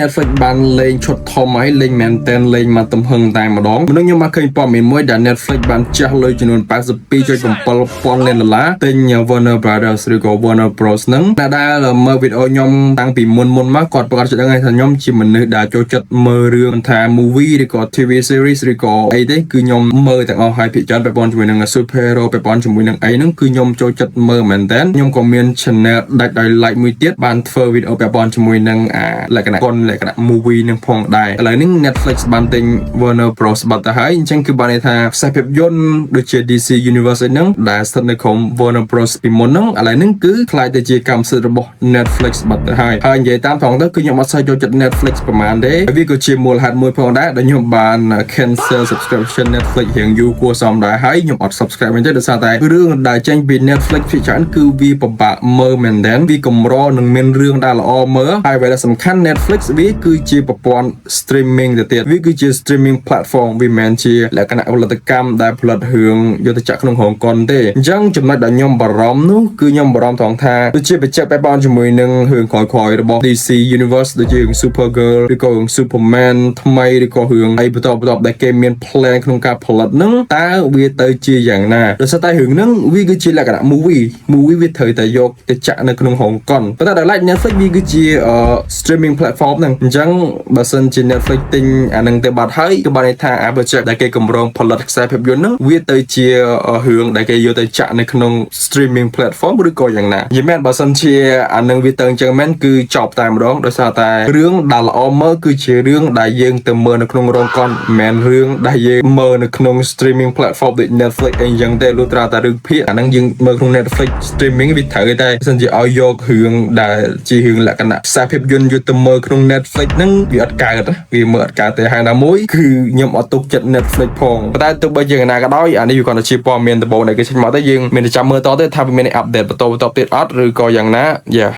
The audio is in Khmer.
Netflix បានលេងឈុតធំហើយលេងមែនតែនលេងមកទំហឹងតែម្ដងមនុស្សខ្ញុំមកឃើញព័ត៌មានមួយដែល Netflix បានចាស់លុយចំនួន 82.7 លានដុល្លារទិញ Warner Brothers ឬក៏ Warner Bros ហ្នឹងដែលមើលវីដេអូខ្ញុំតាំងពីមុនមកគាត់ប្រកាសចិត្តដឹងថាខ្ញុំជាមនុស្សដែលចូលចិត្តមើលរឿងថា movie ឬក៏ TV series ឬក៏អីទេគឺខ្ញុំមើលទាំងអស់ហើយភាគច្រើនពាក់ព័ន្ធជាមួយនឹង superhero ពាក់ព័ន្ធជាមួយនឹងអីហ្នឹងគឺខ្ញុំចូលចិត្តមើលមែនតើខ្ញុំក៏មាន channel ដាច់ដោយ like មួយទៀតបានធ្វើវីដេអូពាក់ព័ន្ធជាមួយនឹងលក្ខណៈ movie នឹងផងដែរឥឡូវនេះ Netflix បានទិញ Warner Bros បាត់ទៅហើយអញ្ចឹងគឺបានន័យថាខ្សែភាពយន្តដូចជា DC Universe ហ្នឹងដែលស្ថិតនៅក្នុង Warner Bros ពីមុនហ្នឹងឥឡូវហ្នឹងគឺខ្លាយទៅជាកម្មសិទ្ធិរបស់ Netflix បាត់ទៅហើយនិយាយតាមត្រង់ទៅគឺខ្ញុំអត់សូវចូលចិត្ត Netflix ប្រហែលទេវាក៏ជាមូលហេតុមួយផងដែរដែលខ្ញុំបាន cancel subscription Netflix រៀងយូរគួរសមដែរហើយខ្ញុំអត់ subscribe វិញទេដោយសារតែរឿងដែលចេញពី Netflix ភាគច្រើនគឺវាពិបាកមើលមែនទែនវាកម្រនឹងមានរឿងដែលល្អមើលហើយអ្វីដែលសំខាន់ Netflix វាគឺជាប្រព័ន្ធ streaming ទៅទៀតវាគឺជា streaming platform វាមិនមែនជាលក្ខណៈផលិតកម្មដែលផលិតរឿងយុទ្ធចក្រក្នុងហុងកុនទេអញ្ចឹងចំណុចដែលខ្ញុំបារម្ភនោះគឺខ្ញុំបារម្ភត្រង់ថាដូចជាបច្ចេកបែបបានជាមួយនឹងរឿងក្រោយៗរបស់ DC Universe ដូចជារឿង Supergirl ឬក៏រឿង Superman ថ្មីឬក៏រឿងអីបន្តដែលគេមាន plan ក្នុងការផលិតហ្នឹងតើវាទៅជាយ៉ាងណាដោយសារតែរឿងហ្នឹងវាគឺជាលក្ខណៈ movie វាត្រូវតែយកទៅចាក់នៅក្នុងហុងកុនប៉ុន្តែដល់ like Netflix វាគឺជា streaming platform ហ្នឹងអញ្ចឹងបើសិនជា Netflix ទិញអាហ្នឹងទៅបាត់ហើយគឺបានន័យថាអា budget ដែលគេកម្រងផលិតខ្សែភាពយន្តហ្នឹងវាទៅជារឿងដែលគេយកទៅចាក់នៅក្នុង streaming platform ឬក៏យ៉ាងណានិយាយមែនបើសិនជាអាហ្នឹងវាទៅអញ្ចឹងមែនគឺចប់តែម្ដងដោយសារតែរឿងដែលល្អមើលគឺជារឿងដែលយើងទៅមើលនៅក្នុងរោងកុនមិនមែនរឿងដែលយើងមើលនៅក្នុង streaming platform ដូច Netflix អីយ៉ាងទេលុះត្រាតែរឿងភាគអាហ្នឹងយើងមើលក្នុង Netflix streaming វាត្រូវតែបើសិនជាឲ្យយករឿងដែលជារឿងលក្ខណៈខ្សែភាពយន្តយកទៅមើលក្នុង Netflix ហ្នឹងវាអត់កើតវាមើលអត់កើតទេហើយណាមួយគឺខ្ញុំអត់ទុកចិត្ត Netflix ផងប៉ុន្តែទោះបីជាយ៉ាងណាក៏ដោយអានេះវាគ្រាន់តែជាព័ត៌មានដំបូងដែលគេចេញមកទៅយើងមានតែចាំមើលតទៅថាវាមានអាប់ដេតបន្តទៀតអត់ឬក៏យ៉ាងណាយ៉ា